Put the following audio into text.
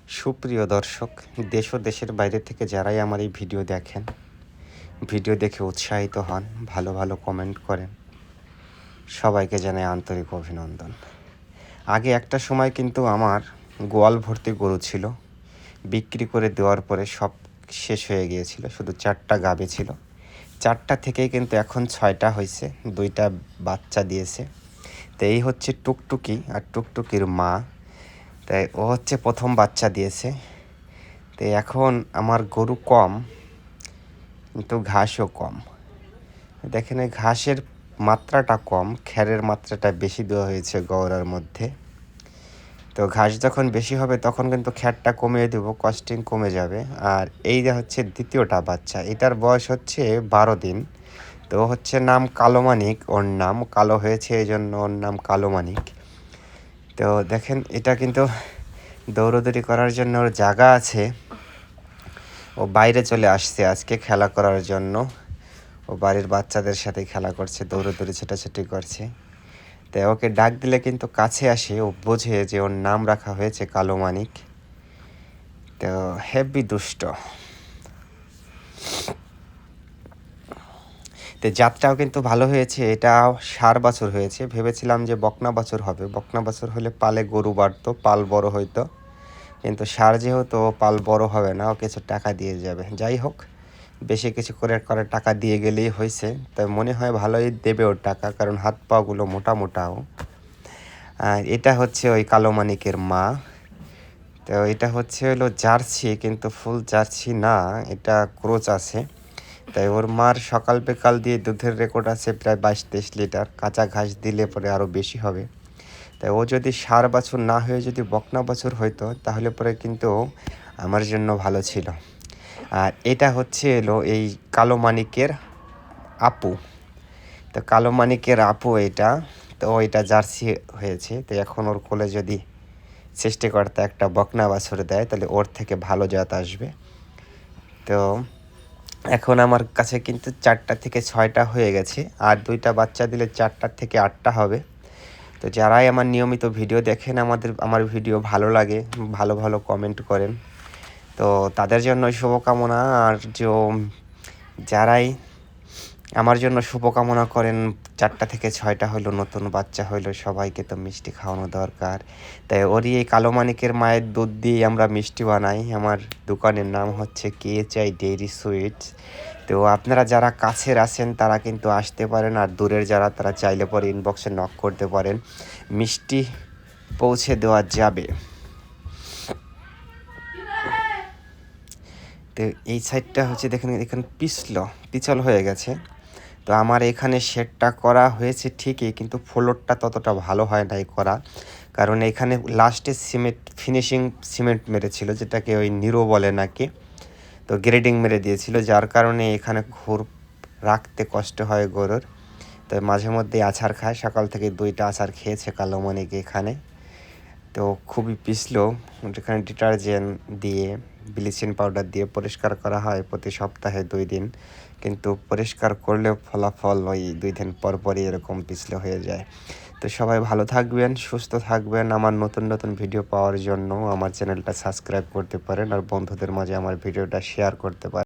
সুপ্রিয় দর্শক, দেশ ও দেশের বাইরে থেকে যারাই আমার এই ভিডিও দেখেন, ভিডিও দেখে উৎসাহিত হন, ভালো ভালো কমেন্ট করেন, সবাইকে জানাই আন্তরিক অভিনন্দন। আগে একটা সময় কিন্তু আমার গোয়াল ভর্তি গরু ছিল, বিক্রি করে দেওয়ার পরে সব শেষ হয়ে গিয়েছিল, শুধু 4টা গাভী ছিল। 4টা থেকেই কিন্তু এখন 6টা হয়েছে, 2টা বাচ্চা দিয়েছে। তো এই হচ্ছে টুকটুকি আর টুকটুকির মা। তাই ও হচ্ছে প্রথম বাচ্চা দিয়েছে। তো এখন আমার গরু কম, কিন্তু ঘাসও কম। দেখেন এই ঘাসের মাত্রাটা কম, খ্যারের মাত্রাটা বেশি দেওয়া হয়েছে গওড়ার মধ্যে। তো ঘাস যখন বেশি হবে তখন কিন্তু খ্যারটা কমিয়ে দেবো, কস্টিং কমে যাবে। আর এই যে হচ্ছে দ্বিতীয়টা বাচ্চা, এটার বয়স হচ্ছে 12 দিন। তো হচ্ছে নাম কালো মানিক, ওর নাম কালো হয়েছে এই জন্য ওর নাম কালো মানিক। তো দেখেন এটা কিন্তু দৌড়দৌড়ি করার জন্য ওর জায়গা আছে। ও বাইরে চলে আসছে আজকে খেলা করার জন্য। ও বাড়ির বাচ্চাদের সাথে খেলা করছে, দৌড়াদৌড়ি ছোটাছুটি করছে। তো ওকে ডাক দিলে কিন্তু কাছে আসে, ও বোঝে যে ওর নাম রাখা হয়েছে কালো মানিক। তো হেভি দুষ্ট। তো জাতটাও কিন্তু ভালো হয়েছে, এটাও ষাঁড় বাছুর হয়েছে। ভেবেছিলাম যে বকনা বাছুর হবে, বকনা বাছুর হলে পালে গরু বাড়তো, পাল বড় হইতো। কিন্তু ষাঁড় যেহেতু পাল বড় হবে না, ও কিছু টাকা দিয়ে যাবে। যাই হোক, বেশি কিছু করে টাকা দিয়ে গেলেই হয়েছে। তাই মনে হয় ভালোই দেবে ওর টাকা, কারণ হাত পাগুলো মোটা মোটাও। আর এটা হচ্ছে ওই কালো মানিকের মা। তো এটা হচ্ছে হলো জার্সি, কিন্তু ফুল জার্সি না, এটা ক্রোচ আছে। তাই ওর মার সকাল বিকাল দিয়ে দুধের রেকর্ড আছে প্রায় 22-23 লিটার। কাঁচা ঘাস দিলে পরে আরও বেশি হবে। তাই ও যদি ষাঁড় বাছুর না হয়ে যদি বকনা বাছুর হইতো তাহলে পরে কিন্তু আমার জন্য ভালো ছিল। আর এটা হচ্ছে এলো এই কালো মানিকের আপু। তো কালো মানিকের আপু এটা। তো এটা জার্সি হয়েছে। তো এখন ওর কোলে যদি সৃষ্টিকর্তা একটা বকনা বাছুর দেয় তাহলে ওর থেকে ভালো জাত আসবে। তো এখন আমার কাছে কিন্তু 4টা থেকে 6টা হয়ে গেছে, আর 2টা বাচ্চা দিলে 4টা থেকে 8টা হবে। তো যারাই আমার নিয়মিত ভিডিও দেখেন, আমার ভিডিও ভালো লাগে, ভালো ভালো কমেন্ট করেন, তো তাদের জন্য শুভকামনা। আর যারাই আমার জন্য শুভকামনা করেন, 4টা থেকে 6টা হইলো, নতুন বাচ্চা হইলো, সবাইকে তো মিষ্টি খাওয়ানো দরকার। তাই ওরই এই কালো মানিকের মায়ের দুধ দিয়ে আমরা মিষ্টি বানাই। আমার দোকানের নাম হচ্ছে KHI ডেইরি সুইটস। তো আপনারা যারা কাছের আছেন তারা কিন্তু আসতে পারেন, আর দূরের যারা তারা চাইলে পরে ইনবক্সে নক করতে পারেন, মিষ্টি পৌঁছে দেওয়া যাবে। তো এই সাইডটা হচ্ছে দেখেন, এখানে পিছল হয়ে গেছে। তো আমার এখানে শেডটা করা হয়েছে ঠিকই, কিন্তু ফ্লোরটা ততটা ভালো হয় নাই করা, কারণ এখানে লাস্টে ফিনিশিং সিমেন্ট মেরেছিল, যেটাকে ওই নিরো বলে নাকি। তো গ্রেডিং মেরে দিয়েছিল, যার কারণে এখানে ঘুর রাখতে কষ্ট হয় গরুর। তো মাঝে মধ্যে আছাড় খায়, সকাল থেকে 2টা আছাড় খেয়েছে কালো মানিক এখানে। তো খুবই পিছলো। এখানে ডিটারজেন্ট দিয়ে, ব্লিচিং পাউডার দিয়ে পরিষ্কার করা হয় প্রতি সপ্তাহে 2 দিন, কিন্তু পরিষ্কার করলেও ফলাফল ওই 2 দিন পর পরই এরকম পিছলে হয়ে যায়। তো সবাই ভালো থাকবেন, সুস্থ থাকবেন। আমার নতুন নতুন ভিডিও পাওয়ার জন্য আমার চ্যানেলটা সাবস্ক্রাইব করতে পারেন, আর বন্ধুদের মাঝে আমার ভিডিওটা শেয়ার করতে পারেন।